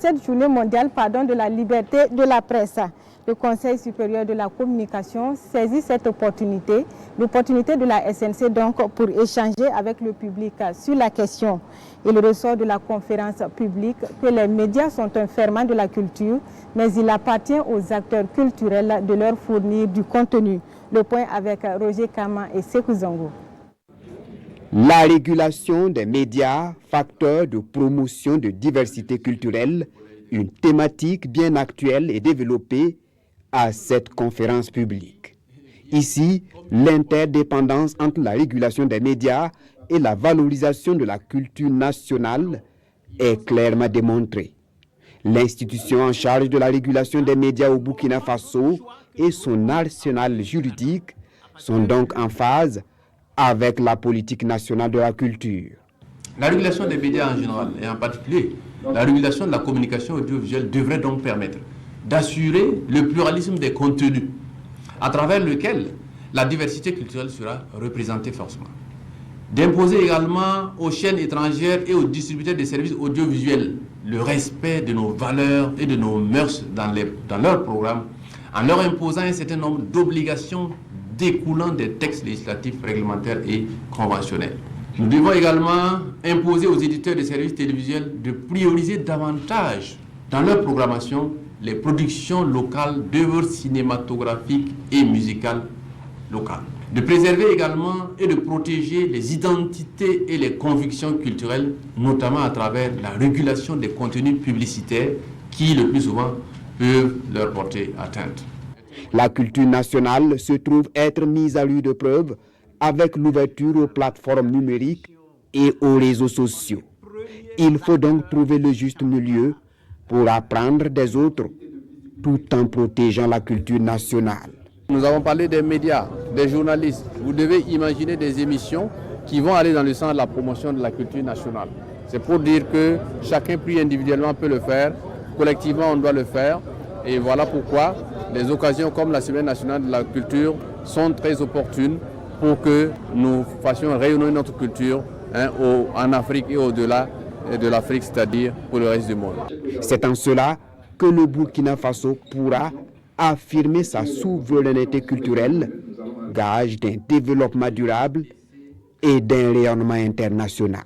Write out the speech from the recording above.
Cette journée mondiale de la liberté de la presse, le Conseil supérieur de la communication saisit cette opportunité, l'opportunité de la SNC donc pour échanger avec le public sur la question. Il ressort de la conférence publique que les médias sont un ferment de la culture, mais il appartient aux acteurs culturels de leur fournir du contenu. Le point avec Roger Kama et Sekou Zongo. La régulation des médias, facteur de promotion de diversité culturelle, une thématique bien actuelle et développée à cette conférence publique. Ici, l'interdépendance entre la régulation des médias et la valorisation de la culture nationale est clairement démontrée. L'institution en charge de la régulation des médias au Burkina Faso et son arsenal juridique sont donc en phase avec la politique nationale de la culture. La régulation des médias en général, et en particulier la régulation de la communication audiovisuelle, devrait donc permettre d'assurer le pluralisme des contenus, à travers lequel la diversité culturelle sera représentée forcément. D'imposer également aux chaînes étrangères et aux distributeurs de services audiovisuels le respect de nos valeurs et de nos mœurs dans leurs programmes, en leur imposant un certain nombre d'obligations découlant des textes législatifs, réglementaires et conventionnels. Nous devons également imposer aux éditeurs de services télévisuels de prioriser davantage dans leur programmation les productions locales d'œuvres cinématographiques et musicales locales. De préserver également et de protéger les identités et les convictions culturelles, notamment à travers la régulation des contenus publicitaires qui, le plus souvent, peuvent leur porter atteinte. La culture nationale se trouve être mise à rude preuve avec l'ouverture aux plateformes numériques et aux réseaux sociaux. Il faut donc trouver le juste milieu pour apprendre des autres, tout en protégeant la culture nationale. Nous avons parlé des médias, des journalistes. Vous devez imaginer des émissions qui vont aller dans le sens de la promotion de la culture nationale. C'est pour dire que chacun pris individuellement peut le faire, collectivement on doit le faire. Et voilà pourquoi les occasions comme la Semaine nationale de la culture sont très opportunes pour que nous fassions rayonner notre culture en Afrique et au-delà de l'Afrique, c'est-à-dire pour le reste du monde. C'est en cela que le Burkina Faso pourra affirmer sa souveraineté culturelle, gage d'un développement durable et d'un rayonnement international.